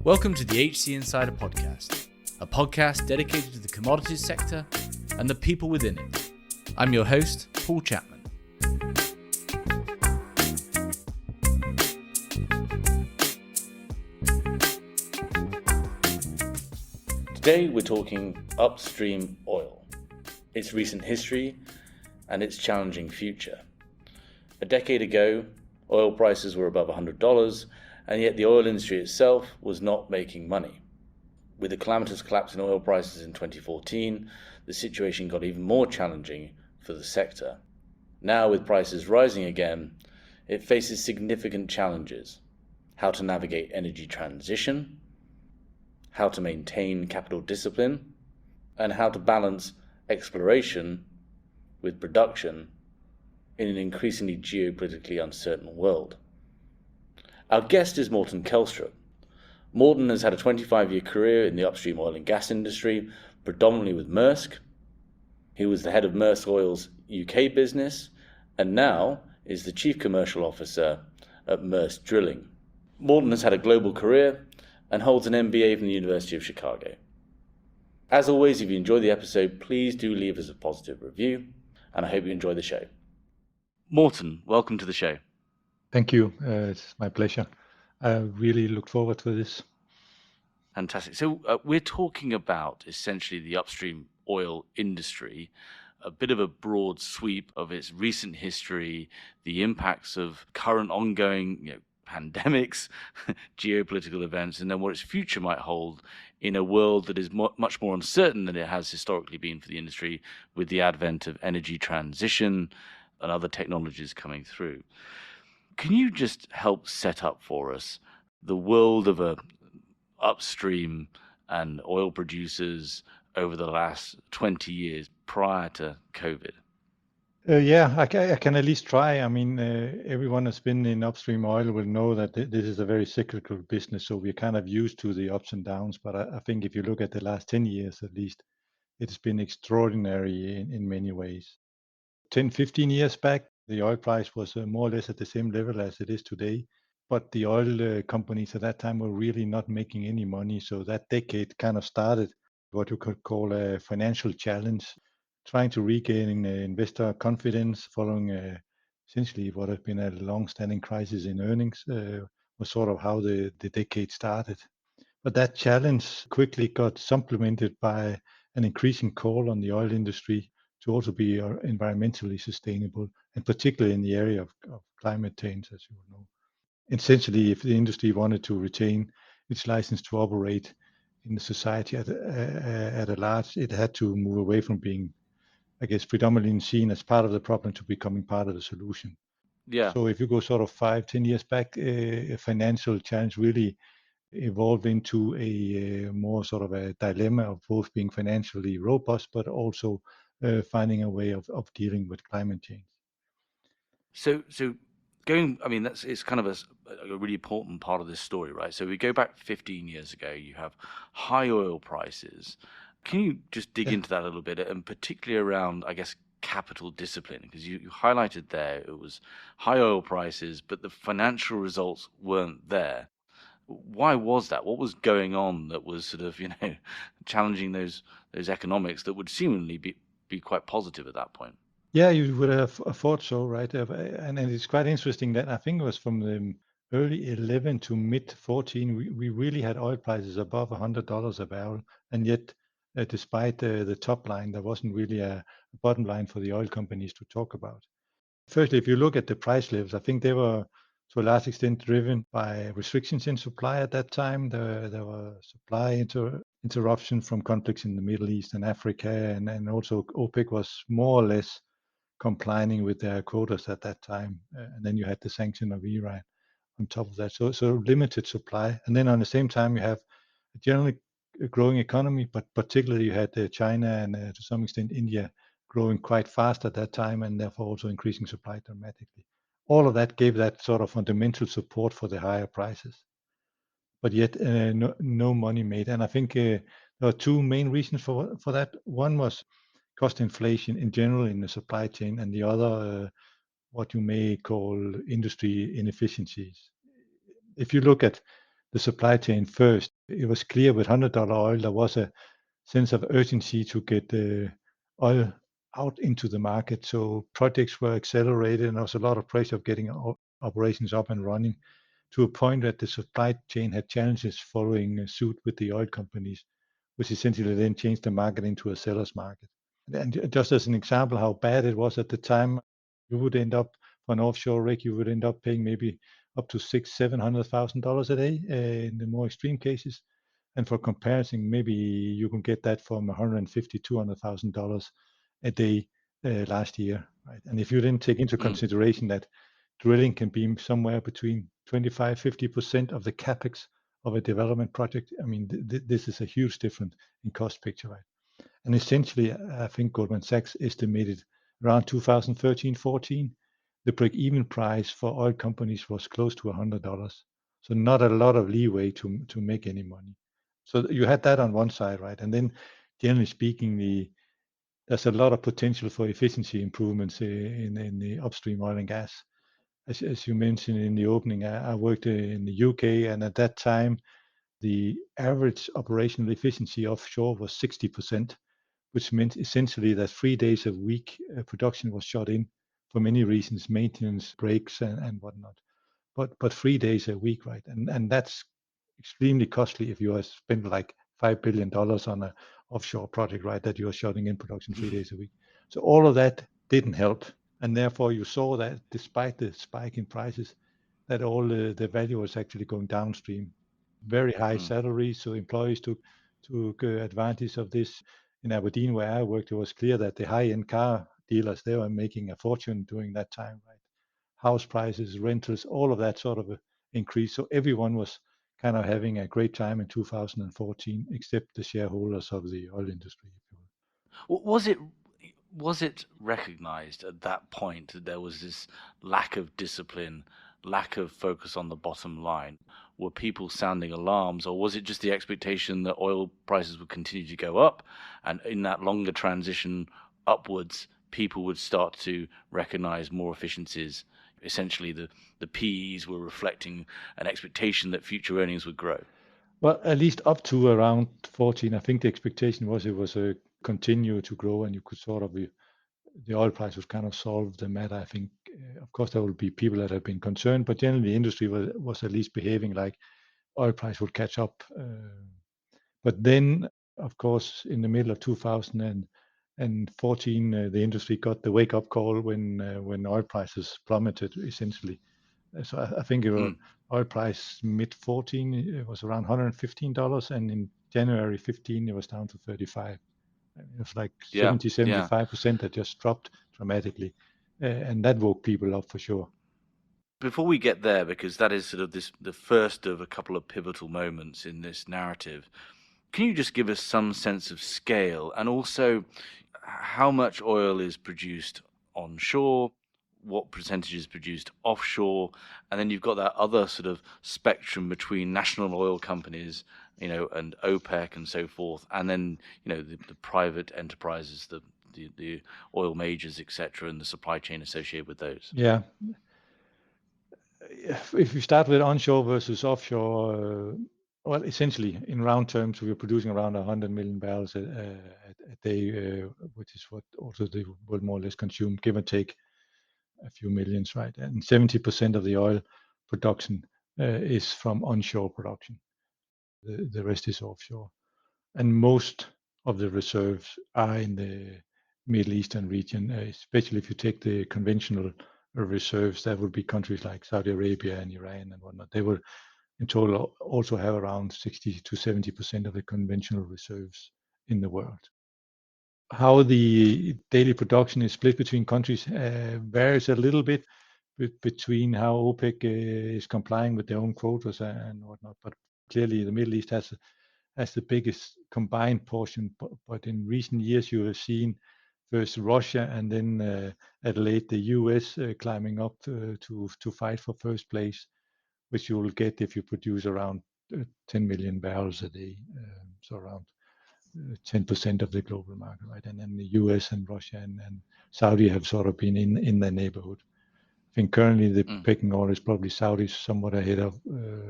Welcome to the HC Insider Podcast, a podcast dedicated to the commodities sector and the people within it. I'm your host, Paul Chapman. Today we're talking upstream oil, its recent history and its challenging future. A decade ago, oil prices were above $100, and yet the oil industry itself was not making money. With the calamitous collapse in oil prices in 2014, the situation got even more challenging for the sector. Now, with prices rising again, it faces significant challenges: how to navigate energy transition, how to maintain capital discipline, and how to balance exploration with production in an increasingly geopolitically uncertain world. Our guest is Morten Kelstrup. Morten has had a 25-year career in the upstream oil and gas industry, predominantly with Maersk. He was the head of Maersk Oil's UK business and now is the Chief Commercial Officer at Maersk Drilling. Morten has had a global career and holds an MBA from the University of Chicago. As always, if you enjoy the episode, please do leave us a positive review, and I hope you enjoy the show. Morten, welcome to the show. Thank you. It's my pleasure. I really look forward to this. Fantastic. So we're talking about essentially the upstream oil industry, a bit of a broad sweep of its recent history, the impacts of current ongoing pandemics, geopolitical events, and then what its future might hold in a world that is much more uncertain than it has historically been for the industry, with the advent of energy transition and other technologies coming through. Can you just help set up for us the world of upstream and oil producers over the last 20 years prior to COVID? I can at least try. I mean, everyone that's been in upstream oil will know that this is a very cyclical business, so we're kind of used to the ups and downs. But I think if you look at the last 10 years at least, it's been extraordinary in many ways. 10, 15 years back, the oil price was more or less at the same level as it is today. But the oil companies at that time were really not making any money. So that decade kind of started what you could call a financial challenge, trying to regain investor confidence following essentially what had been a long-standing crisis in earnings was sort of how the decade started. But that challenge quickly got supplemented by an increasing call on the oil industry to also be environmentally sustainable, and particularly in the area of climate change, as you know. Essentially, if the industry wanted to retain its license to operate in the society at a large, it had to move away from being, I guess, predominantly seen as part of the problem to becoming part of the solution. Yeah. So if you go sort of 5-10 years back, a financial challenge really evolved into a more sort of a dilemma of both being financially robust, but also finding a way of dealing with climate change. So it's kind of a really important part of this story, right? So we go back 15 years ago, you have high oil prices. Can you just dig into that a little bit, and particularly around, I guess, capital discipline? Because you highlighted there it was high oil prices, but the financial results weren't there. Why was that? What was going on that was sort of, challenging those economics that would seemingly be quite positive at that point? Yeah, you would have thought so, right? And it's quite interesting that I think it was from the early 11 to mid 14, we really had oil prices above $100 a barrel, and yet despite the top line, there wasn't really a bottom line for the oil companies to talk about. Firstly, if you look at the price levels, I think they were to a large extent driven by restrictions in supply at that time. There were supply interruption from conflicts in the Middle East and Africa, and also OPEC was more or less complying with their quotas at that time. And then you had the sanction of Iran on top of that. So limited supply. And then on the same time, you have a generally growing economy, but particularly you had China and to some extent India growing quite fast at that time, and therefore also increasing supply dramatically. All of that gave that sort of fundamental support for the higher prices. But yet no money made. And I think there are two main reasons for that. One was cost inflation in general in the supply chain, and the other, what you may call industry inefficiencies. If you look at the supply chain first. It was clear with $100 oil, there was a sense of urgency to get the oil out into the market. So projects were accelerated, and there was a lot of pressure of getting operations up and running to a point that the supply chain had challenges following suit with the oil companies, which essentially then changed the market into a seller's market. And just as an example, how bad it was at the time, you would end up for an offshore rig, you would end up paying maybe up to $600,000-700,000 a day in the more extreme cases. And for comparison, maybe you can get that from $150,000-200,000 a day last year, right? And if you then take into consideration that drilling can be somewhere between 25-50% of the capex of a development project, I mean, this is a huge difference in cost picture, right? And essentially, I think Goldman Sachs estimated around 2013-14, the break-even price for oil companies was close to $100. So not a lot of leeway to make any money. So you had that on one side, right? And then, generally speaking, there's a lot of potential for efficiency improvements in the upstream oil and gas. As you mentioned in the opening, I worked in the UK, and at that time, the average operational efficiency offshore was 60%, which meant essentially that 3 days a week production was shut in for many reasons, maintenance, breaks, and whatnot. But 3 days a week, right? And that's extremely costly if you are spend like $5 billion on a offshore project, right? That you are shutting in production 3 days a week. So all of that didn't help, and therefore you saw that despite the spike in prices, that all the value was actually going downstream. Very high salaries, so employees took advantage of this. In Aberdeen, where I worked, it was clear that the high-end car dealers, they were making a fortune during that time, right? House prices, rentals, all of that sort of increase. So everyone was kind of having a great time in 2014, except the shareholders of the oil industry. Was it recognized at that point that there was this lack of discipline, lack of focus on the bottom line? Were people sounding alarms, or was it just the expectation that oil prices would continue to go up, and in that longer transition upwards, people would start to recognize more efficiencies? Essentially, the PEs were reflecting an expectation that future earnings would grow. Well, at least up to around 14, I think the expectation was it was a continue to grow, and you could sort of the oil price was kind of solve the matter. I think, of course, there will be people that have been concerned, but generally the industry was at least behaving like oil price would catch up. But then, of course, in the middle of 2014, the industry got the wake-up call when oil prices plummeted, essentially. So I think oil price mid-14, it was around $115, and in January 15, it was down to 35. It was like Yeah, 70-75% that just dropped dramatically, and that woke people up for sure. Before we get there, because that is sort of the first of a couple of pivotal moments in this narrative, can you just give us some sense of scale, and also how much oil is produced onshore, what percentage is produced offshore, and then you've got that other sort of spectrum between national oil companies, and OPEC and so forth, and then the private enterprises, the oil majors, etc., and the supply chain associated with those. Yeah. If you start with onshore versus offshore, well, essentially in round terms, we're producing around 100 million barrels a day, which is what also they will more or less consume, give or take a few millions, right? And 70% of the oil production is from onshore production. The rest is offshore. And most of the reserves are in the Middle Eastern region, especially if you take the conventional reserves, that would be countries like Saudi Arabia and Iran and whatnot. They will in total also have around 60-70% of the conventional reserves in the world. How the daily production is split between countries varies a little bit between how OPEC is complying with their own quotas and whatnot. But clearly, the Middle East has the biggest combined portion. But in recent years, you have seen first Russia and then at late the US climbing up to fight for first place, which you will get if you produce around 10 million barrels a day, so around 10% of the global market, right? And then the US and Russia and Saudi have sort of been in the neighborhood. think currently the Mm. pecking order is probably Saudi somewhat ahead of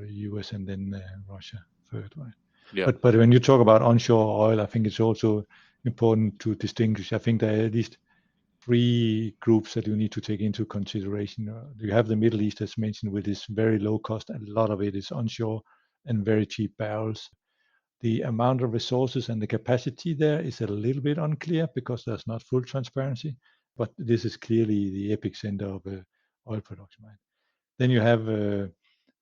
US and then Russia third, right? Yeah. But when you talk about onshore oil, I think it's also important to distinguish. I think there are at least three groups that you need to take into consideration. You have the Middle East, as mentioned, with its very low cost, and a lot of it is onshore and very cheap barrels. The amount of resources and the capacity there is a little bit unclear because there's not full transparency, but this is clearly the epicenter of oil production. Right? Then you have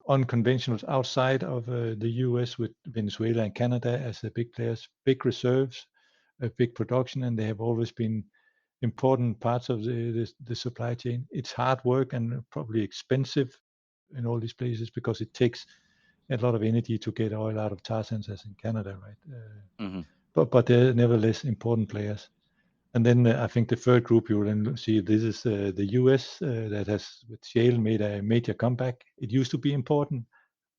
unconventionals outside of the US with Venezuela and Canada as the big players, big reserves, a big production, and they have always been important parts of the supply chain. It's hard work and probably expensive in all these places because it takes a lot of energy to get oil out of tar sands as in Canada, right? Mm-hmm. But they're nevertheless important players. And then I think the third group you will then see this is the US that has with shale made a major comeback. It used to be important.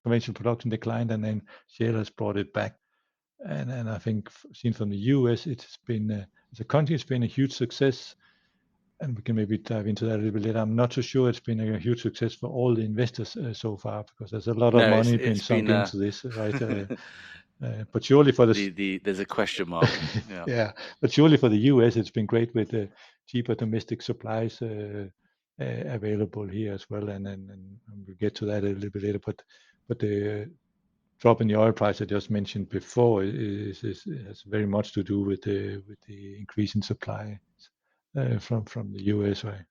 Conventional production declined, and then shale has brought it back. And I think seen from the US, it's been as a country, it's been a huge success. And we can maybe dive into that a little bit later. I'm not so sure it's been a huge success for all the investors so far because there's a lot of No, money been it's sunk been into this, right? But surely for the there's a question mark. Yeah. yeah, but surely for the US, it's been great with cheaper domestic supplies available here as well, and we'll get to that a little bit later. But the drop in the oil price I just mentioned before has very much to do with the increase in supply from the US, right?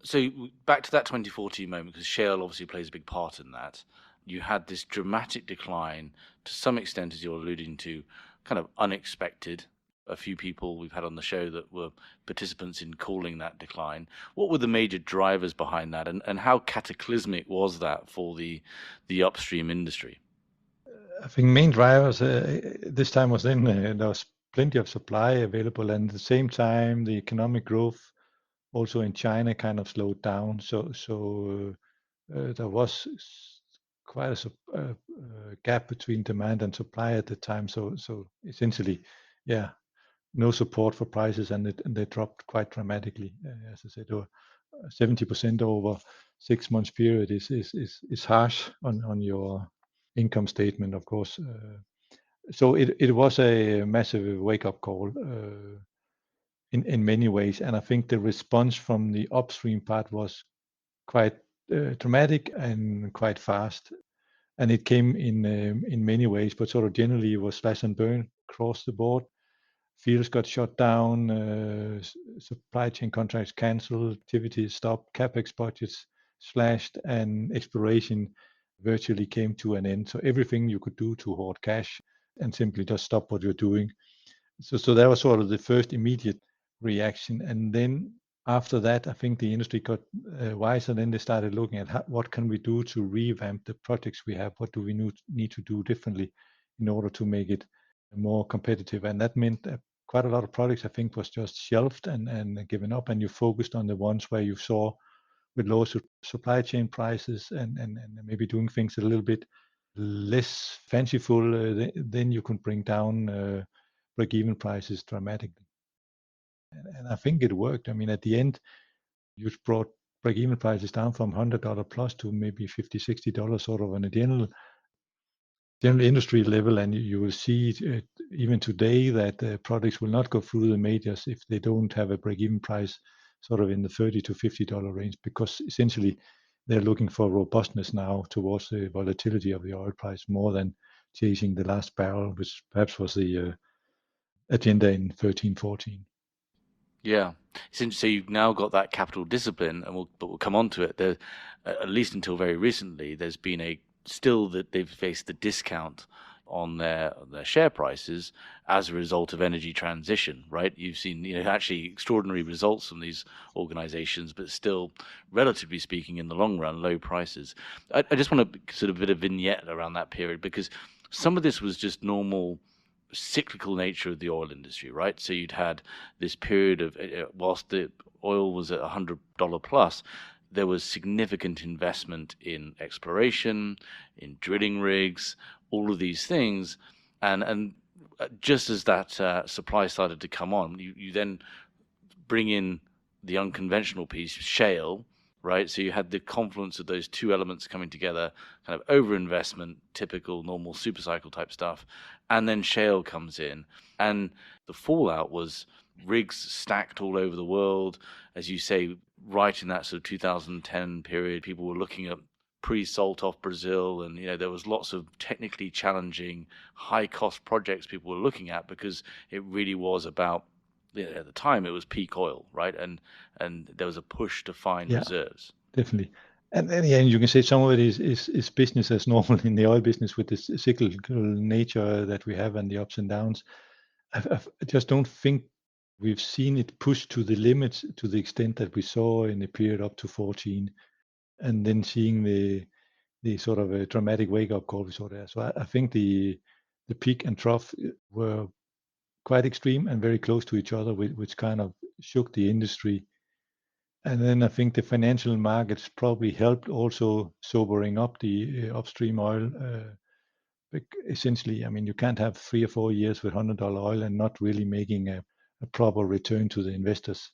So back to that 2014 moment, because shale obviously plays a big part in that. You had this dramatic decline, to some extent, as you're alluding to, kind of unexpected. A few people we've had on the show that were participants in calling that decline. What were the major drivers behind that, and how cataclysmic was that for the upstream industry? I think main drivers this time was then there was plenty of supply available, and at the same time the economic growth also in China kind of slowed down. So there was quite a gap between demand and supply at the time. So essentially, yeah, no support for prices, and they dropped quite dramatically. As I said, 70% over 6 months period is harsh on your income statement, of course. So it was a massive wake up call in many ways, and I think the response from the upstream part was quite dramatic and quite fast. And it came in many ways, but sort of generally it was slash and burn across the board. Fields got shut down, supply chain contracts cancelled, activities stopped, capex budgets slashed, and exploration virtually came to an end. So everything you could do to hoard cash and simply just stop what you're doing. So that was sort of the first immediate reaction. And then after that, I think the industry got wiser. Then they started looking at what can we do to revamp the projects we have? What do we need to do differently in order to make it more competitive? And that meant quite a lot of projects, I think, was just shelved and given up. And you focused on the ones where you saw with lower supply chain prices and maybe doing things a little bit less fanciful, then you can bring down break-even prices dramatically. And I think it worked. I mean, at the end, you brought break-even prices down from $100 plus to maybe $50, $60 sort of on a general industry level, and you will see even today that products will not go through the majors if they don't have a break-even price sort of in the $30 to $50 range, because essentially they're looking for robustness now towards the volatility of the oil price more than chasing the last barrel, which perhaps was the agenda in 13, 14. Yeah, so you've now got that capital discipline, and we'll come on to it. There, at least until very recently, there's been a still that they've faced the discount on their share prices as a result of energy transition, right? You've seen, actually extraordinary results from these organizations, but still, relatively speaking, in the long run, low prices. I just want to sort of bit of vignette around that period, because some of this was just normal cyclical nature of the oil industry, right? So you'd had this period of whilst the oil was at $100 plus, there was significant investment in exploration, in drilling rigs, all of these things, and just as that supply started to come on, you then bring in the unconventional piece, shale, right? So you had the confluence of those two elements coming together, kind of overinvestment, typical normal super cycle type stuff, and then shale comes in, and the fallout was rigs stacked all over the world, as you say, right in that sort of 2010 period. People were looking at pre-salt off Brazil, and there was lots of technically challenging, high-cost projects people were looking at because it really was about, at the time it was peak oil, right? And there was a push to find Yeah, reserves. definitely. And yeah, you can say some of it is business as normal in the oil business with this cyclical nature that we have and the ups and downs. I just don't think we've seen it pushed to the limits to the extent that we saw in the period up to 14, and then seeing the sort of a dramatic wake up call we saw there. So I think the peak and trough were quite extreme and very close to each other, which kind of shook the industry. And then I think the financial markets probably helped also sobering up the upstream oil. Essentially, I mean, you can't have 3 or 4 years with $100 oil and not really making a proper return to the investors.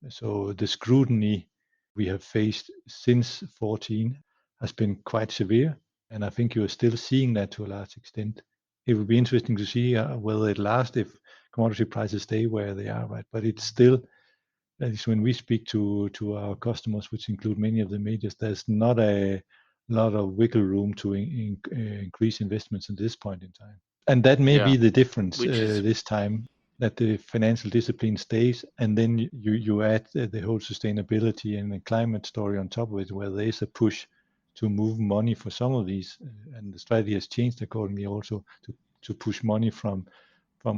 So the scrutiny we have faced since 14 has been quite severe, and I think you are still seeing that to a large extent. It would be interesting to see whether it lasts if commodity prices stay where they are, right? But it's still, at least when we speak to our customers, which include many of the majors, there's not a lot of wiggle room to increase investments at this point in time. And that may Yeah, be the difference which is this time, that the financial discipline stays, and then you add the whole sustainability and the climate story on top of it, where there is a push to move money for some of these, and the strategy has changed accordingly also to push money from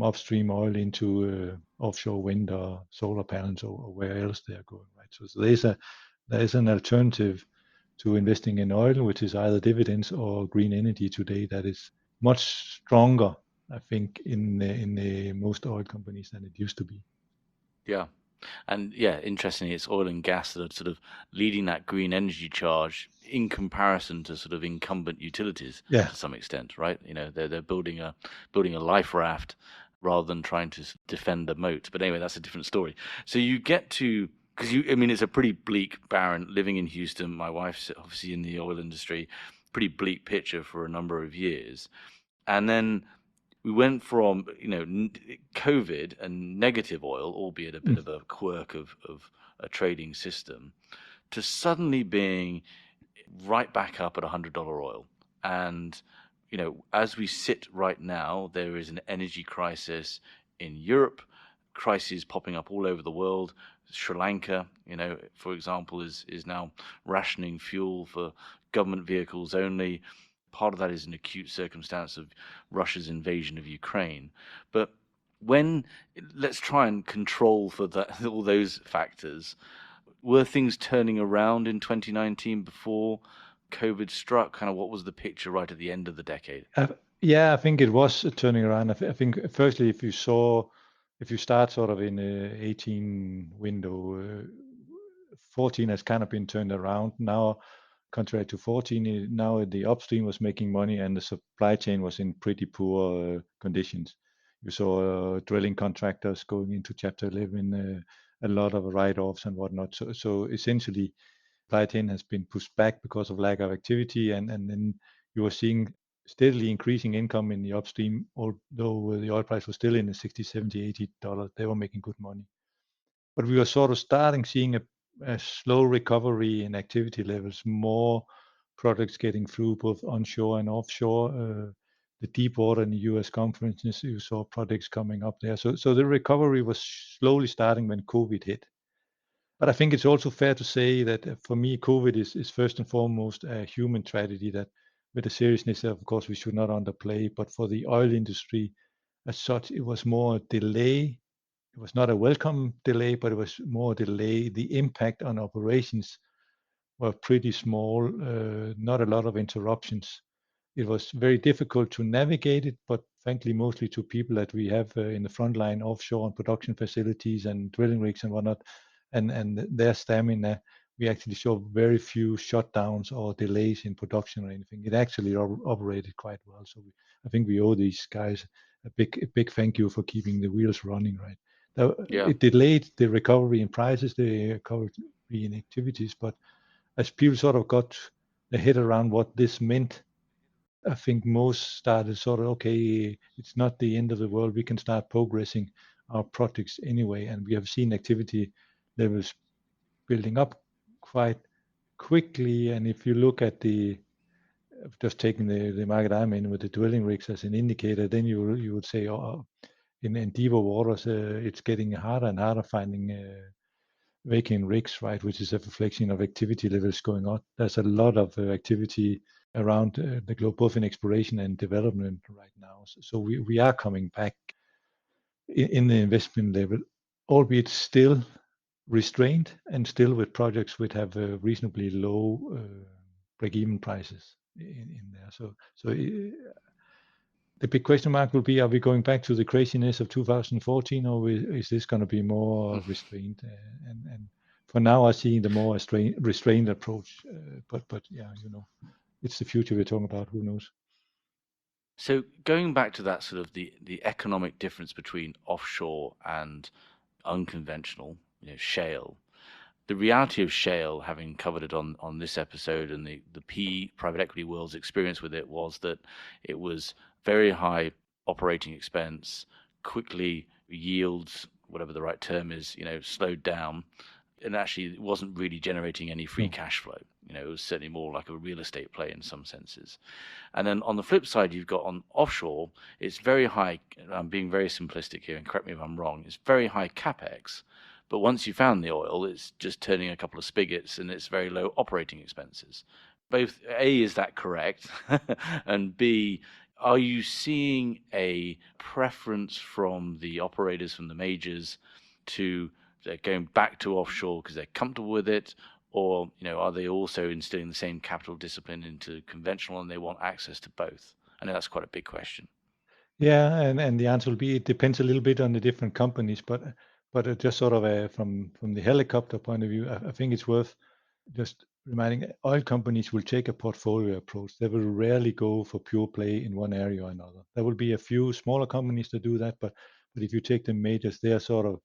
upstream oil into offshore wind or solar panels or where else they are going, right? So there is an alternative to investing in oil, which is either dividends or green energy today, that is much stronger, I think, in the most oil companies than it used to be. yeah. And yeah, interestingly, it's oil and gas that are sort of leading that green energy charge in comparison to sort of incumbent utilities Yeah. to some extent, right? They're building a life raft rather than trying to defend the moat. But anyway, that's a different story. So you get to, because I mean, it's a pretty bleak, barren, living in Houston. My wife's obviously in the oil industry, pretty bleak picture for a number of years. And then we went from COVID and negative oil, albeit a bit Mm. of a quirk of a trading system, to suddenly being right back up at $100 oil. And as we sit right now, there is an energy crisis in Europe, crises popping up all over the world. Sri Lanka, for example, is now rationing fuel for government vehicles only. Part of that is an acute circumstance of Russia's invasion of Ukraine. But when let's try and control for that, all those factors, were things turning around in 2019 before COVID struck? Kind of what was the picture right at the end of the decade? Yeah, I think it was turning around. I think firstly, if you start sort of in a 18 window, 14 has kind of been turned around now. Contrary to 14, now the upstream was making money and the supply chain was in pretty poor conditions. You saw drilling contractors going into Chapter 11, a lot of write-offs and whatnot. So essentially, supply chain has been pushed back because of lack of activity, and then you are seeing steadily increasing income in the upstream, although the oil price was still in the 60, 70, $80. They were making good money. But we were sort of starting seeing a slow recovery in activity levels, more products getting through both onshore and offshore. The deep water in the US conferences, you saw projects coming up there. So the recovery was slowly starting when COVID hit. But I think it's also fair to say that for me, COVID is first and foremost a human tragedy that, with the seriousness, of course, we should not underplay. But for the oil industry as such, it was more a delay. It was not a welcome delay, but it was more a delay. The impact on operations were pretty small, not a lot of interruptions. It was very difficult to navigate it, but frankly, mostly to people that we have in the front line offshore and production facilities and drilling rigs and whatnot, and their stamina. We actually saw very few shutdowns or delays in production or anything. It actually operated quite well. So I think we owe these guys a big thank you for keeping the wheels running, right? Yeah. It delayed the recovery in prices, the recovery in activities, but as people sort of got their head around what this meant, I think most started sort of, okay, it's not the end of the world. We can start progressing our projects anyway. And we have seen activity levels building up quite quickly. And if you look at just taking the market I'm in with the drilling rigs as an indicator, then you would say, oh, in deeper waters, it's getting harder and harder finding vacant rigs, right, which is a reflection of activity levels going on. There's a lot of activity around the globe, both in exploration and development right now. So we are coming back in the investment level, albeit still restrained and still with projects which have reasonably low break-even prices in there. So the big question mark will be: are we going back to the craziness of 2014, or is this going to be more restrained? And for now, I see the more restrained approach. But yeah, it's the future we're talking about. Who knows? So going back to that sort of the economic difference between offshore and unconventional, shale. The reality of shale, having covered it on this episode, and the private equity world's experience with it, was that it was very high operating expense, quickly yields, whatever the right term is, slowed down, and actually it wasn't really generating any free cash flow. It was certainly more like a real estate play in some senses. And then on the flip side, you've got on offshore, it's very high. I'm being very simplistic here, and correct me if I'm wrong. It's very high capex, but once you found the oil, it's just turning a couple of spigots, and it's very low operating expenses. Both A, is that correct? And B, are you seeing a preference from the operators, from the majors, to they're going back to offshore because they're comfortable with it, or are they also instilling the same capital discipline into conventional and they want access to both? I know that's quite a big question. Yeah, and the answer will be it depends a little bit on the different companies, but just sort of from the helicopter point of view, I think it's worth just reminding oil companies will take a portfolio approach. They will rarely go for pure play in one area or another. There will be a few smaller companies that do that, but if you take the majors, they are sort of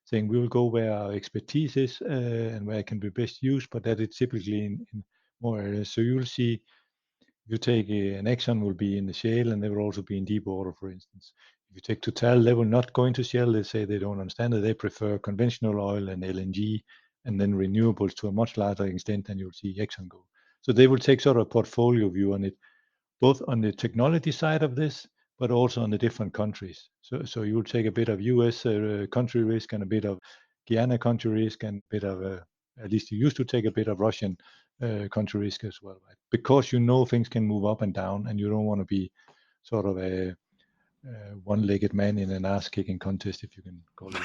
saying we will go where our expertise is and where it can be best used, but that it's typically in more areas. So you'll see if you take an Exxon will be in the shale and they will also be in deep water, for instance. If you take Total, they will not go into shale. They say they don't understand it. They prefer conventional oil and LNG and then renewables to a much larger extent than you'll see Exxon go. So they will take sort of a portfolio view on it, both on the technology side of this, but also on the different countries. So you'll take a bit of US country risk and a bit of Guyana country risk and a bit of, at least you used to take a bit of Russian country risk as well, right? Because things can move up and down and you don't want to be sort of a one-legged man in an ass-kicking contest, if you can call it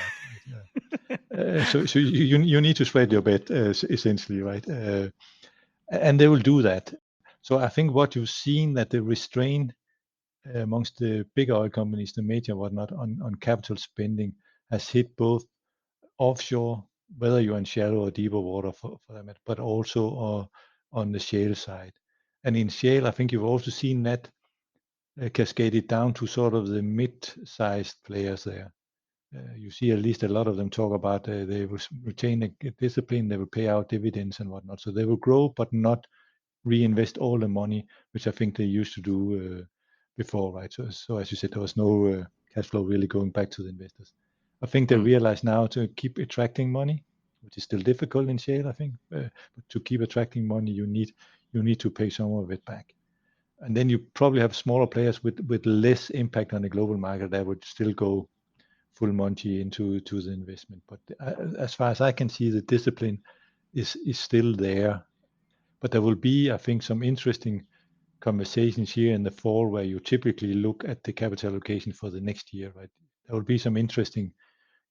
that. Right? So you need to spread your bet, essentially, right? And they will do that. So I think what you've seen that the restraint amongst the big oil companies, the major whatnot, on capital spending has hit both offshore, whether you're in shallow or deeper water for that matter, but also on the shale side. And in shale, I think you've also seen that cascaded down to sort of the mid-sized players there. You see at least a lot of them talk about they will retain a discipline, they will pay out dividends and whatnot. So they will grow, but not reinvest all the money, which I think they used to do before, right? So as you said, there was no cash flow really going back to the investors. I think they realize now to keep attracting money, which is still difficult in shale, I think. But to keep attracting money, you need to pay some of it back. And then you probably have smaller players with less impact on the global market that would still go full monty into the investment. But as far as I can see, the discipline is still there. But there will be, I think, some interesting conversations here in the fall where you typically look at the capital allocation for the next year, right? There will be some interesting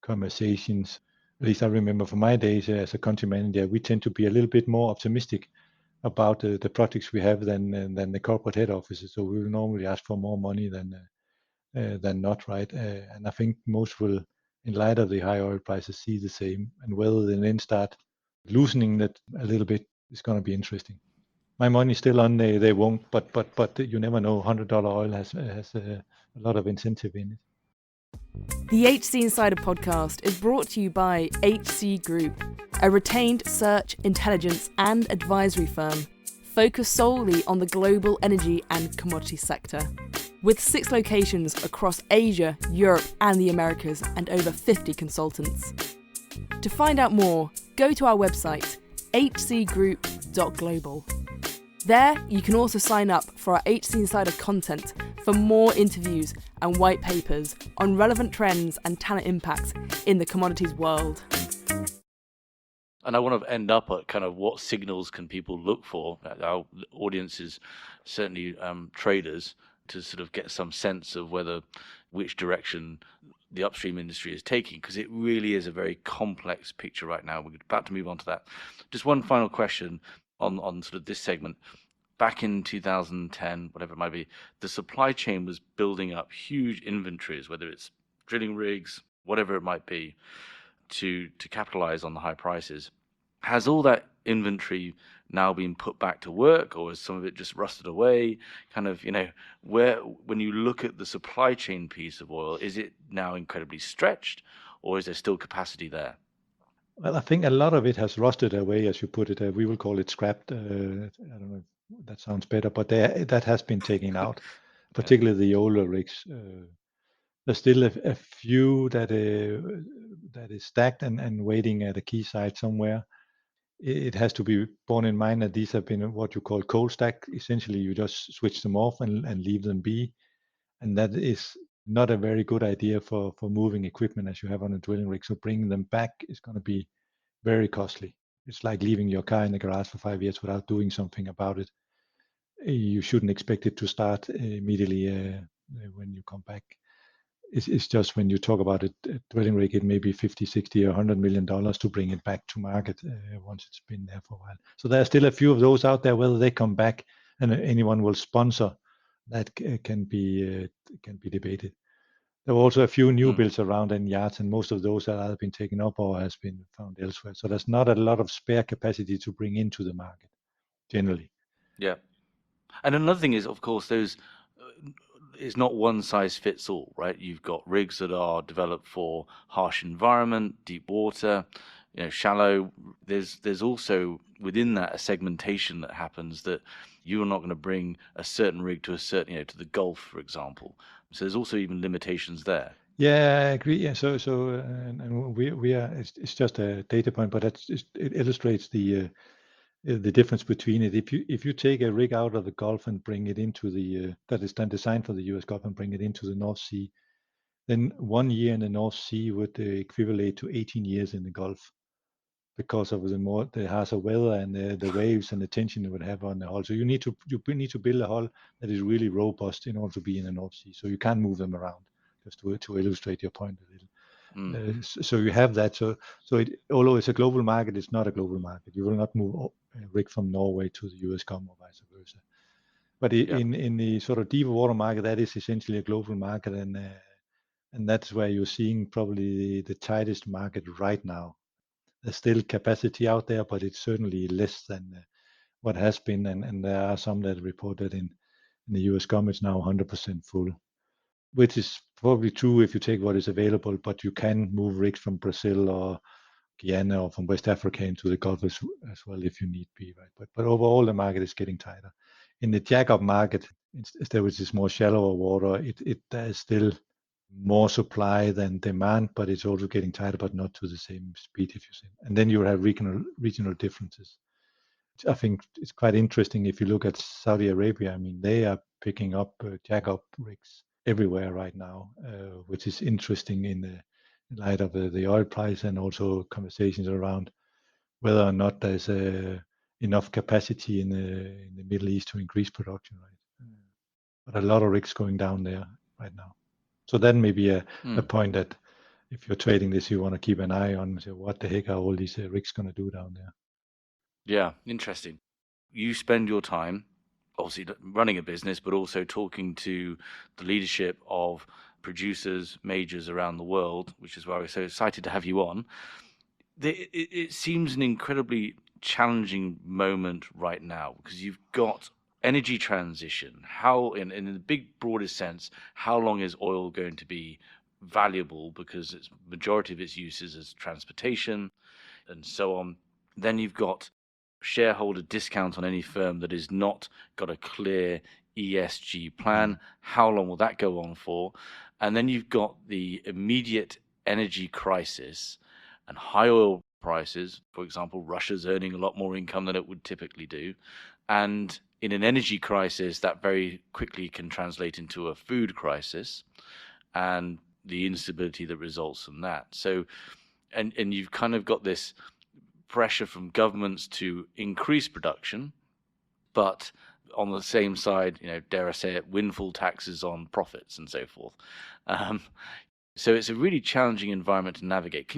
conversations. At least I remember from my days as a country manager, we tend to be a little bit more optimistic about the projects we have than the corporate head offices. So we will normally ask for more money than not, right? And I think most will, in light of the high oil prices, see the same. And whether they then start loosening that a little bit is going to be interesting. My money's still on they won't, but you never know. $100 oil has a lot of incentive in it. The HC Insider podcast is brought to you by HC Group, a retained search, intelligence and advisory firm focused solely on the global energy and commodity sector. With 6 locations across Asia, Europe and the Americas and over 50 consultants. To find out more, go to our website, hcgroup.global. There, you can also sign up for our HC Insider content for more interviews and white papers on relevant trends and talent impacts in the commodities world. And I want to end up at kind of what signals can people look for. Our audience is certainly traders, to sort of get some sense of which direction the upstream industry is taking, because it really is a very complex picture right now. We're about to move on to that. Just one final question on sort of this segment. Back in 2010, whatever it might be, the supply chain was building up huge inventories, whether it's drilling rigs, whatever it might be, to capitalize on the high prices. Has all that inventory now been put back to work, or is some of it just rusted away? Kind of, when you look at the supply chain piece of oil, is it now incredibly stretched, or is there still capacity there? Well, I think a lot of it has rusted away, as you put it. We will call it scrapped. I don't know if that sounds better, but that has been taken out, particularly the older rigs. There's still a few that is stacked and waiting at a quayside somewhere. It has to be borne in mind that these have been what you call cold stacked. Essentially, you just switch them off and leave them be. And that is not a very good idea for moving equipment as you have on a drilling rig. So bringing them back is going to be very costly. It's like leaving your car in the garage for 5 years without doing something about it. You shouldn't expect it to start immediately when you come back. It's just when you talk about it, drilling rig, it may be 50, 60 or $100 million to bring it back to market once it's been there for a while. So there are still a few of those out there. Whether they come back and anyone will sponsor, that can be debated. There were also a few new builds around in yards, and most of those have either been taken up or has been found elsewhere. So there's not a lot of spare capacity to bring into the market, generally. Yeah. And another thing is, of course, it's not one size fits all, right? You've got rigs that are developed for harsh environment, deep water, shallow. There's also within that a segmentation that happens, that you're not going to bring a certain rig to a certain, to the Gulf, for example. So there's also even limitations there. Yeah, I agree. Yeah, so and we are. It's just a data point, but it illustrates the difference between it. If you take a rig out of the Gulf and bring it into the that is then designed for the U.S. Gulf and bring it into the North Sea, then 1 year in the North Sea would equivalent to 18 years in the Gulf, because of the harsher weather and the waves and the tension it would have on the hull. So you need to build a hull that is really robust in order to be in the North Sea. So you can't move them around. Just to illustrate your point a little. So you have that. So although it's a global market, it's not a global market. You will not move a rig from Norway to the US Gulf or vice versa. But in the sort of deeper water market, that is essentially a global market, and that's where you're seeing probably the tightest market right now. There's still capacity out there, but it's certainly less than what has been, and there are some that report that in the US Gulf it's now 100% full, which is probably true if you take what is available, but you can move rigs from Brazil or Guyana or from West Africa into the Gulf as well if you need be, right? But overall the market is getting tighter. In the jack-up market, which is more shallower water, there is still more supply than demand, but it's also getting tighter, but not to the same speed, if you say. And then you have regional differences. I think it's quite interesting if you look at Saudi Arabia. I mean, they are picking up jack-up rigs everywhere right now, which is interesting in light of the oil price, and also conversations around whether or not there's enough capacity in the Middle East to increase production, right? But a lot of rigs going down there right now. So that may be a point that if you're trading this, you want to keep an eye on. So what the heck are all these rigs going to do down there? Yeah, interesting. You spend your time obviously running a business, but also talking to the leadership of producers, majors around the world, which is why we're so excited to have you on. It seems an incredibly challenging moment right now, because you've got energy transition. How, in the big broadest sense, how long is oil going to be valuable because its majority of its uses as transportation and so on. Then you've got shareholder discount on any firm that has not got a clear ESG plan. How long will that go on for? And then you've got the immediate energy crisis and high oil prices. For example, Russia's earning a lot more income than it would typically do. And in an energy crisis, that very quickly can translate into a food crisis and the instability that results from that. So, and you've kind of got this pressure from governments to increase production, but on the same side, dare I say it, windfall taxes on profits and so forth. So it's a really challenging environment to navigate.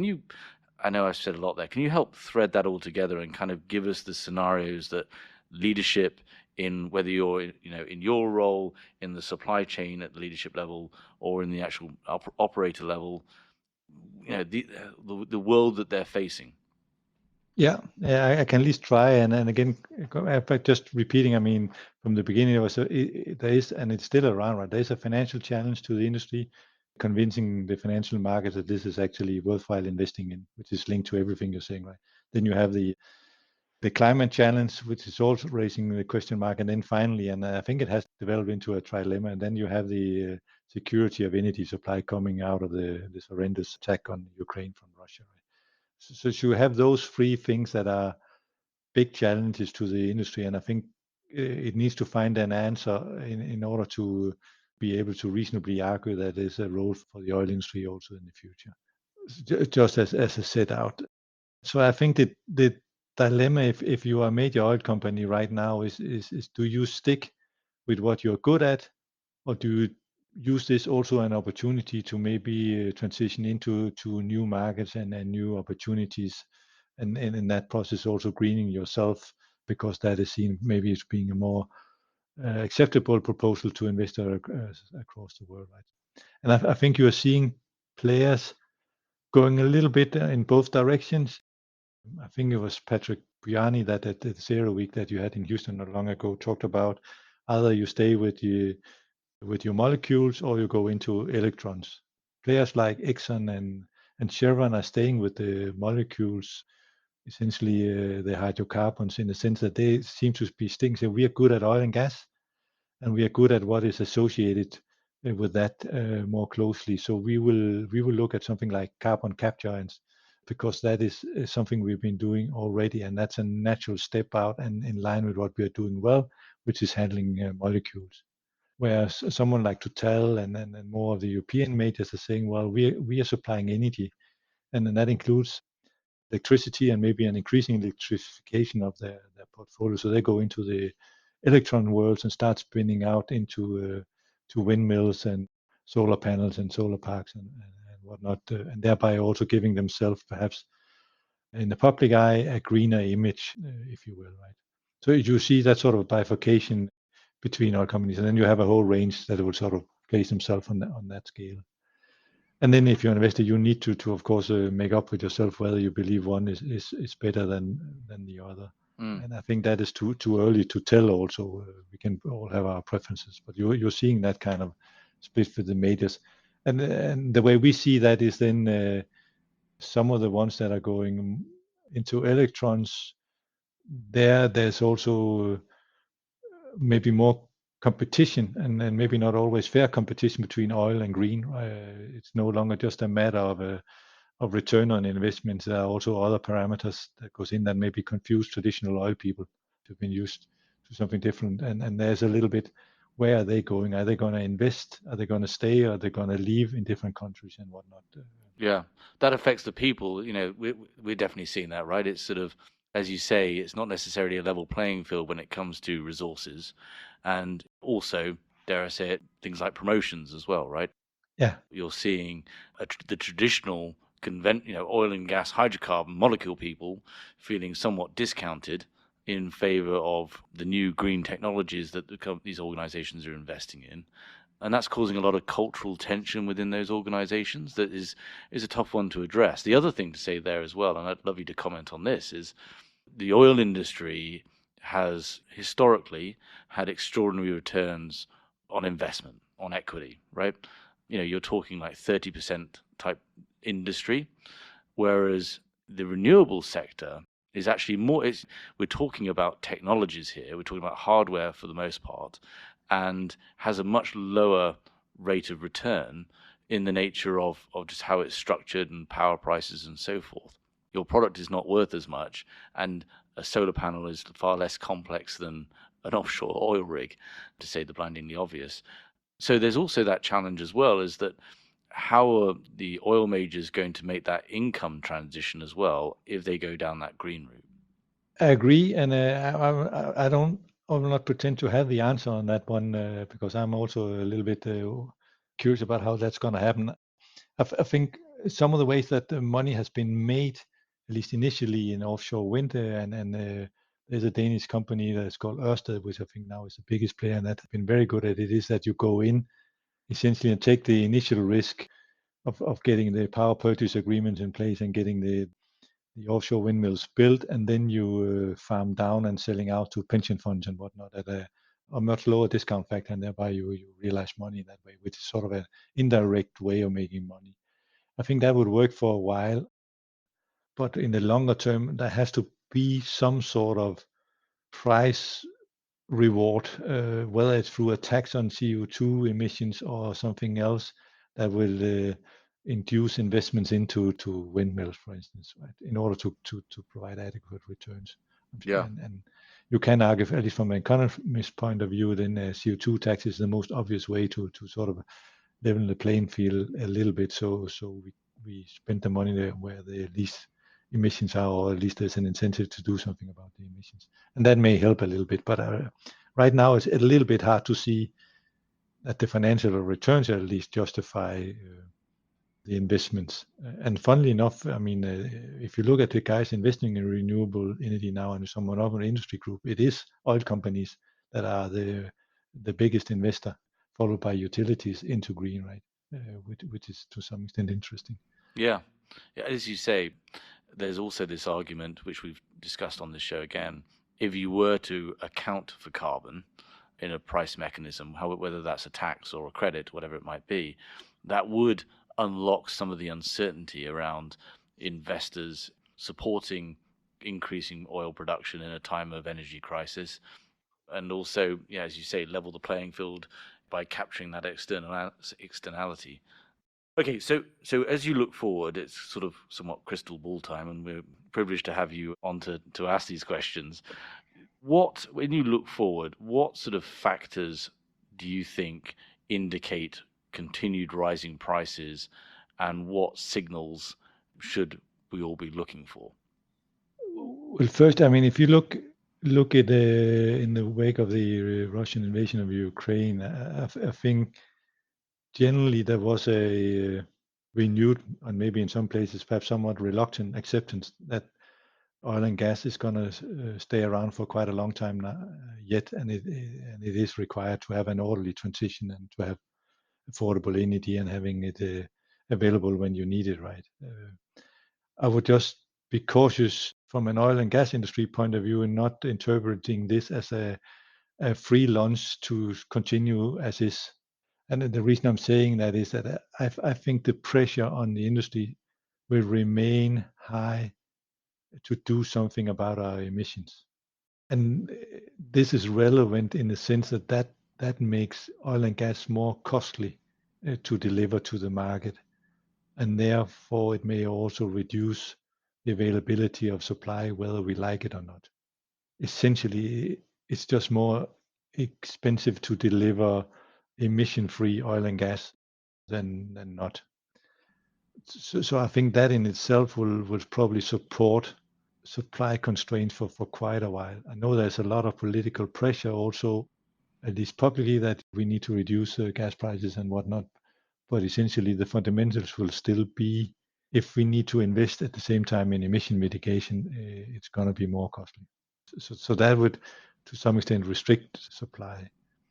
I know I've said a lot there, can you help thread that all together and kind of give us the scenarios that leadership, in whether you're in your role in the supply chain at the leadership level or in the actual operator level, the world that they're facing? Yeah, I can at least try. And again, but just repeating, I mean, from the beginning, there is, and it's still around, right? There's a financial challenge to the industry, convincing the financial markets that this is actually worthwhile investing in, which is linked to everything you're saying, right? Then you have the climate challenge, which is also raising the question mark. And then finally, and I think it has developed into a trilemma, and then you have the security of energy supply coming out of this horrendous attack on Ukraine from Russia, right? So you have those three things that are big challenges to the industry, and I think it needs to find an answer in order to be able to reasonably argue that there's a role for the oil industry also in the future, just as I set out. So I think that the dilemma, if you are a major oil company right now, is do you stick with what you're good at, or do you use this also an opportunity to maybe transition into new markets and new opportunities, and in that process also greening yourself, because that is seen maybe as being a more acceptable proposal to investors across the world, right? And I think you are seeing players going a little bit in both directions. I think it was Patrick Buyani that at the Zero Week that you had in Houston not long ago talked about either you stay with your molecules or you go into electrons. Players like Exxon and Chevron are staying with the molecules, essentially the hydrocarbons, in the sense that they seem to be sticking. So we are good at oil and gas, and we are good at what is associated with that more closely. So we will look at something like carbon capture, and because that is something we've been doing already, and that's a natural step out and in line with what we are doing well, which is handling molecules. Whereas someone like Total and more of the European majors are saying, well, we are supplying energy, and then that includes electricity and maybe an increasing electrification of their portfolio. So they go into the electron worlds and start spinning out into to windmills and solar panels and solar parks and whatnot, and thereby also giving themselves perhaps in the public eye a greener image, if you will, right? So you see that sort of bifurcation between our companies, and then you have a whole range that will sort of place themselves on that scale. And then if you're an investor, you need to of course make up with yourself whether you believe one is better than the other. And I think that is too early to tell. Also, we can all have our preferences, but you're seeing that kind of split for the majors, and the way we see that is then some of the ones that are going into electrons. There's also maybe more competition, and maybe not always fair competition between oil and green. It's no longer just a matter of return on investments. There are also other parameters that goes in that maybe confuse traditional oil people who've been used to something different. And there's a little bit, where are they going? Are they going to invest? Are they going to stay? Are they going to leave in different countries and whatnot? Yeah, that affects the people. We're definitely seeing that, right? It's sort of, as you say, it's not necessarily a level playing field when it comes to resources, and also, dare I say it, things like promotions as well, right? Yeah. You're seeing the traditional oil and gas hydrocarbon molecule people feeling somewhat discounted in favor of the new green technologies that these organizations are investing in. And that's causing a lot of cultural tension within those organizations that is a tough one to address. The other thing to say there as well, and I'd love you to comment on this, is the oil industry has historically had extraordinary returns on investment, on equity, right? you're talking like 30% type industry, whereas the renewable sector is actually more. We're talking about technologies here. We're talking about hardware for the most part, and has a much lower rate of return in the nature of just how it's structured and power prices and so forth. Your product is not worth as much, and a solar panel is far less complex than an offshore oil rig, to say the blindingly obvious. So there's also that challenge as well, is that how are the oil majors going to make that income transition as well if they go down that green route? I agree, and I will not pretend to have the answer on that one because I'm also a little bit curious about how that's going to happen. I think some of the ways that the money has been made, at least initially in offshore wind, and there's a Danish company that's called Ørsted, which I think now is the biggest player, and that have been very good at it, is that you go in essentially and take the initial risk of getting the power purchase agreements in place and getting the offshore windmills built, and then you farm down and selling out to pension funds and whatnot at a much lower discount factor, and thereby you realize money that way, which is sort of an indirect way of making money. I think that would work for a while, but in the longer term, there has to be some sort of price reward, whether it's through a tax on CO2 emissions or something else that will induce investments into windmills, for instance, right, in order to provide adequate returns. Yeah. And you can argue, at least from an economist point of view, then CO2 tax is the most obvious way to sort of level the playing field a little bit, so we spend the money there where the least emissions are, or at least there's an incentive to do something about the emissions, and that may help a little bit. But right now it's a little bit hard to see that the financial returns at least justify the investments. And funnily enough, I mean, if you look at the guys investing in renewable energy now and some other industry group, it is oil companies that are the biggest investor, followed by utilities into green, right? Which is to some extent interesting. Yeah. As you say, there's also this argument, which we've discussed on this show again. If you were to account for carbon in a price mechanism, whether that's a tax or a credit, whatever it might be, that would unlock some of the uncertainty around investors supporting increasing oil production in a time of energy crisis, and also, as you say, level the playing field by capturing that externality. Okay, so as you look forward, it's sort of somewhat crystal ball time, and we're privileged to have you on to ask these questions. When you look forward, what sort of factors do you think indicate continued rising prices, and what signals should we all be looking for? Well, first, I mean, if you look at in the wake of the Russian invasion of Ukraine, I think generally there was a renewed, and maybe in some places perhaps somewhat reluctant acceptance that oil and gas is going to stay around for quite a long time now, yet, and it is required to have an orderly transition and to have affordable energy and having it available when you need it, right? I would just be cautious from an oil and gas industry point of view and not interpreting this as a free lunch to continue as is. And the reason I'm saying that is that I think the pressure on the industry will remain high to do something about our emissions. And this is relevant in the sense that makes oil and gas more costly to deliver to the market. And therefore it may also reduce the availability of supply, whether we like it or not. Essentially, it's just more expensive to deliver emission-free oil and gas than not. So I think that in itself will probably support supply constraints for quite a while. I know there's a lot of political pressure also, at least publicly, that we need to reduce gas prices and whatnot. But essentially, the fundamentals will still be, if we need to invest at the same time in emission mitigation, it's going to be more costly. So that would, to some extent, restrict supply.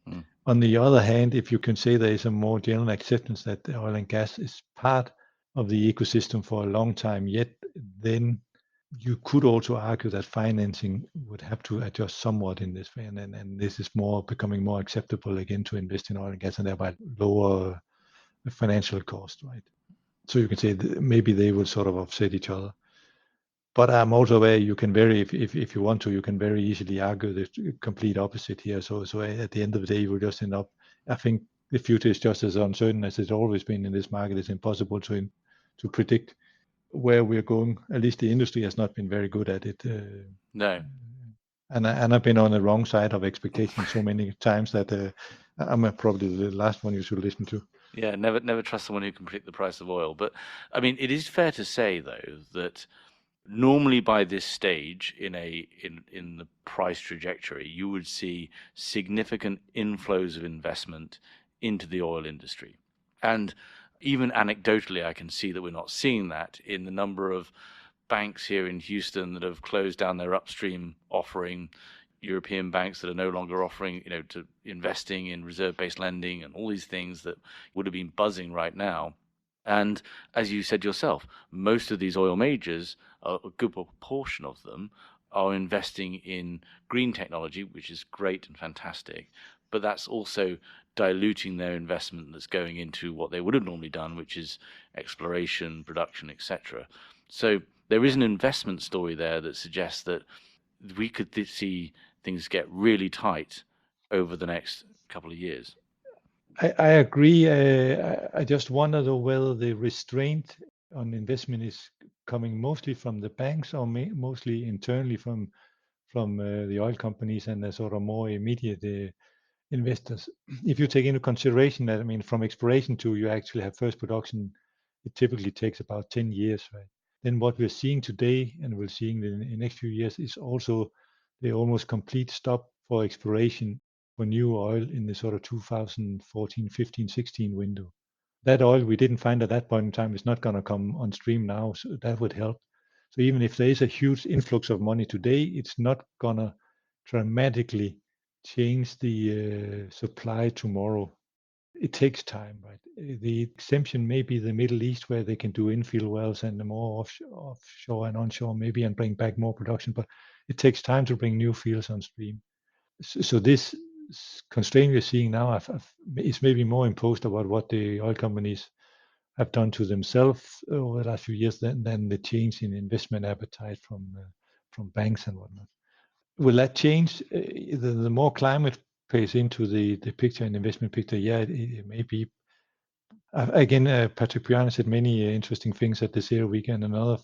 Mm. On the other hand, if you can say there is a more general acceptance that the oil and gas is part of the ecosystem for a long time yet, then you could also argue that financing would have to adjust somewhat in this way, and this is becoming more acceptable again to invest in oil and gas and thereby lower financial cost, right? So you can say maybe they will sort of offset each other. But I'm also aware you can if you want to, you can very easily argue the complete opposite here. So at the end of the day, you will just end up. I think the future is just as uncertain as it's always been in this market. It's impossible to predict where we're going. At least the industry has not been very good at it. No. And I've been on the wrong side of expectations so many times that I'm probably the last one you should listen to. Yeah, never trust someone who can predict the price of oil. But I mean, it is fair to say though that normally by this stage in the price trajectory, you would see significant inflows of investment into the oil industry. And even anecdotally, I can see that we're not seeing that in the number of banks here in Houston that have closed down their upstream offering, European banks that are no longer offering, to investing in reserve-based lending and all these things that would have been buzzing right now. And as you said yourself, most of these oil majors, a good proportion of them, are investing in green technology, which is great and fantastic, but that's also diluting their investment that's going into what they would have normally done, which is exploration, production, etc. So there is an investment story there that suggests that we could see things get really tight over the next couple of years. I agree. I just wonder though whether the restraint on investment is coming mostly from the banks or mostly internally from the oil companies and the sort of more immediate investors. If you take into consideration that, I mean, from exploration to you actually have first production, it typically takes about 10 years, right? Then what we're seeing today and we're seeing in the next few years is also the almost complete stop for exploration for new oil in the sort of 2014, 15, 16 window. That oil we didn't find at that point in time is not going to come on stream now, so that would help. So even if there is a huge influx of money today, it's not going to dramatically change the supply tomorrow. It takes time, right? The exemption may be the Middle East where they can do infill wells and the more offshore and onshore maybe and bring back more production, but it takes time to bring new fields on stream. So this constraint we're seeing now is maybe more imposed about what the oil companies have done to themselves over the last few years than the change in investment appetite from banks and whatnot. Will that change? The more climate plays into the picture and investment picture, yeah, it may be. Again, Patrick Bjarne said many interesting things at the Zero Weekend. Another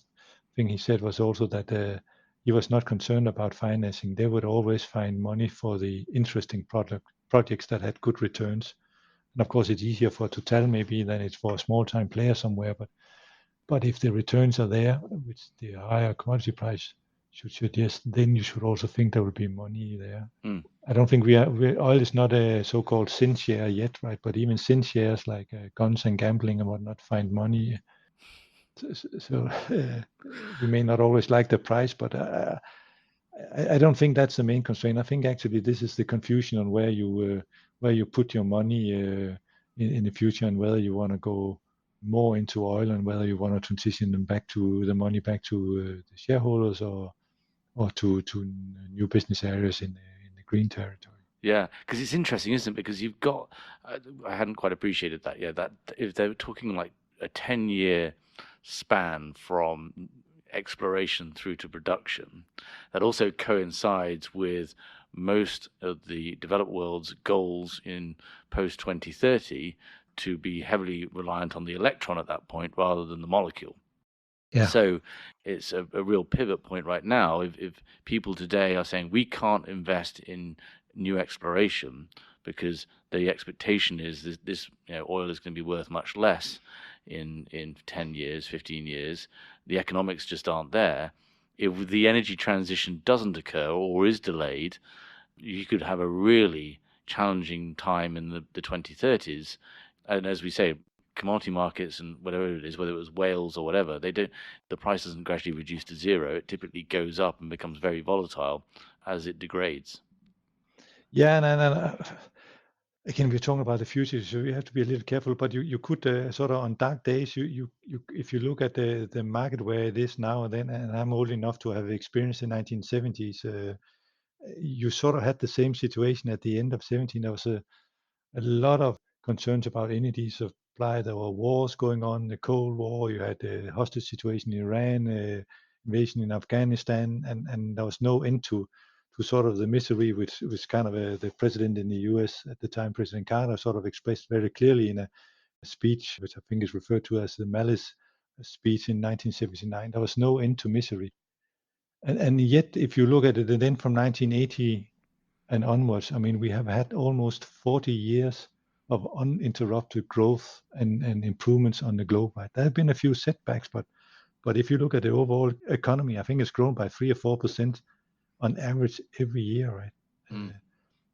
thing he said was also that he was not concerned about financing. They would always find money for the interesting projects that had good returns. And of course, it's easier for Total maybe than it's for a small-time player somewhere. But if the returns are there, which the higher commodity price should suggest, then you should also think there will be money there. I don't think oil is not a so-called sin share yet, right? But even sin shares like guns and gambling and whatnot find money. So we may not always like the price, but I don't think that's the main constraint. I think actually this is the confusion on where you put your money in the future and whether you want to go more into oil and whether you want to transition the money back to the shareholders or to new business areas in the green territory. Yeah, because it's interesting, isn't it? Because you've got, I hadn't quite appreciated that. Yeah, that if they were talking like a 10-year span from exploration through to production, that also coincides with most of the developed world's goals in post 2030 to be heavily reliant on the electron at that point rather than the molecule. Yeah. So it's a real pivot point right now. If people today are saying we can't invest in new exploration because the expectation is this oil is going to be worth much less in 10 years, 15 years, the economics just aren't there. If the energy transition doesn't occur or is delayed, you could have a really challenging time in the 2030s. And as we say, commodity markets and whatever it is, whether it was whales or whatever, the price doesn't gradually reduce to zero. It typically goes up and becomes very volatile as it degrades. Yeah, and again, we're talking about the future, so you have to be a little careful. But you could sort of on dark days, you if you look at the market where it is now and then, and I'm old enough to have experienced the 1970s. You sort of had the same situation at the end of 17. There was a lot of concerns about energy supply supply. There were wars going on, the Cold War, you had the hostage situation in Iran, invasion in Afghanistan, and there was no end to sort of the misery, which was kind of the president in the US at the time, President Carter, sort of expressed very clearly in a speech, which I think is referred to as the Malice speech in 1979. There was no end to misery. And yet, if you look at it, and then from 1980 and onwards, I mean, we have had almost 40 years of uninterrupted growth and improvements on the globe. Right? There have been a few setbacks, but if you look at the overall economy, I think it's grown by 3 or 4% on average every year, right?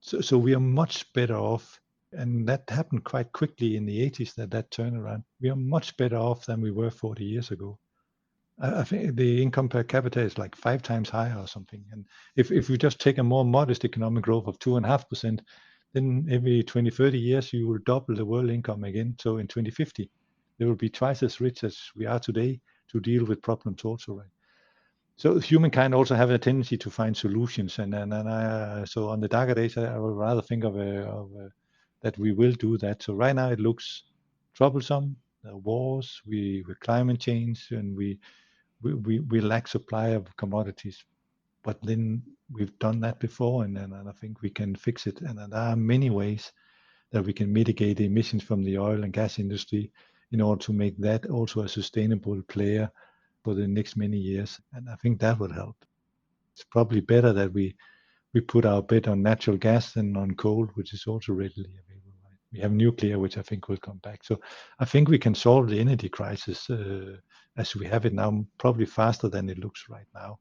So we are much better off, and that happened quite quickly in the 80s, that turnaround. We are much better off than we were 40 years ago. I think the income per capita is like 5 times higher or something. And if we just take a more modest economic growth of 2.5%, then every 20, 30 years, you will double the world income again. So in 2050, they will be twice as rich as we are today to deal with problems also, right? So humankind also have a tendency to find solutions, and so on the darker days, I would rather think of that we will do that. So right now it looks troublesome. Wars, with climate change, and we lack supply of commodities. But then we've done that before, and I think we can fix it. And there are many ways that we can mitigate the emissions from the oil and gas industry in order to make that also a sustainable player for the next many years. And I think that will help. It's probably better that we put our bet on natural gas than on coal, which is also readily available. Right? We have nuclear, which I think will come back. So I think we can solve the energy crisis as we have it now, probably faster than it looks right now.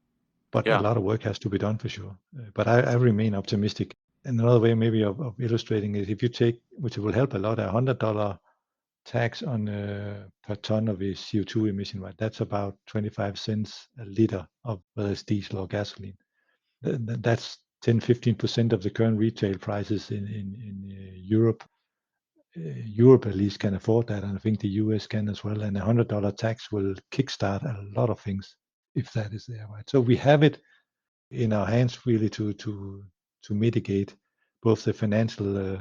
But a lot of work has to be done for sure. But I remain optimistic. And another way maybe of illustrating it, if you take, which will help a lot, $100 tax on per ton of a CO2 emission, right? That's about 25 cents a liter of whether it's diesel or gasoline. That's 10-15% of the current retail prices in Europe. Europe at least can afford that, and I think the US can as well. And a $100 tax will kickstart a lot of things if that is there, right? So we have it in our hands really to mitigate both the financial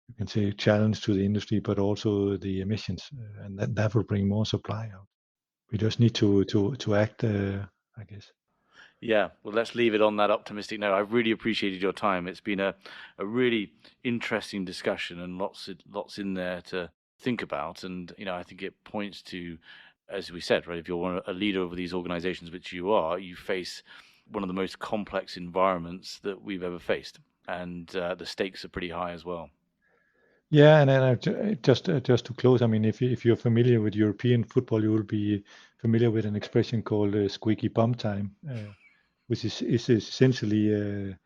you can say challenge to the industry, but also the emissions, and that will bring more supply out. We just need to act, I guess. Yeah, well, let's leave it on that optimistic note. I've really appreciated your time. It's been a really interesting discussion and lots in there to think about. And I think it points to, as we said, right, if you're a leader of these organizations, which you are, you face one of the most complex environments that we've ever faced, and the stakes are pretty high as well. Yeah, and then just to close, I mean, if you're familiar with European football, you will be familiar with an expression called squeaky bum time, which is essentially the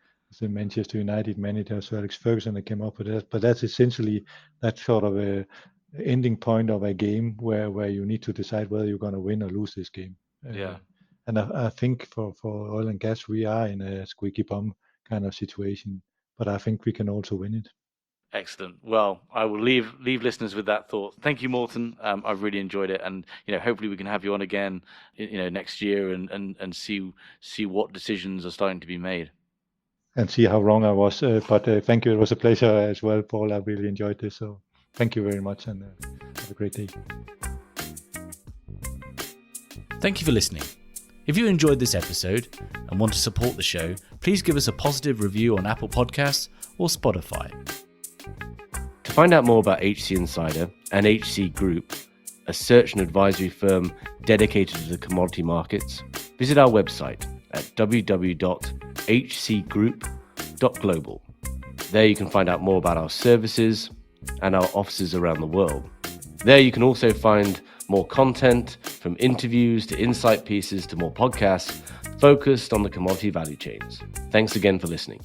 Manchester United manager, Sir Alex Ferguson, that came up with that. But that's essentially that sort of a ending point of a game where you need to decide whether you're going to win or lose this game. And I think for oil and gas, we are in a squeaky bum kind of situation, but I think we can also win it. Excellent. Well, I will leave listeners with that thought. Thank you, Morten. I've really enjoyed it, and hopefully we can have you on again, next year and see what decisions are starting to be made. And see how wrong I was. But thank you. It was a pleasure as well, Paul. I really enjoyed this. So thank you very much, and have a great day. Thank you for listening. If you enjoyed this episode and want to support the show, please give us a positive review on Apple Podcasts or Spotify. To find out more about HC Insider and HC Group, a search and advisory firm dedicated to the commodity markets, visit our website at www.hcgroup.global. There you can find out more about our services and our offices around the world. There you can also find more content, from interviews to insight pieces to more podcasts focused on the commodity value chains. Thanks again for listening.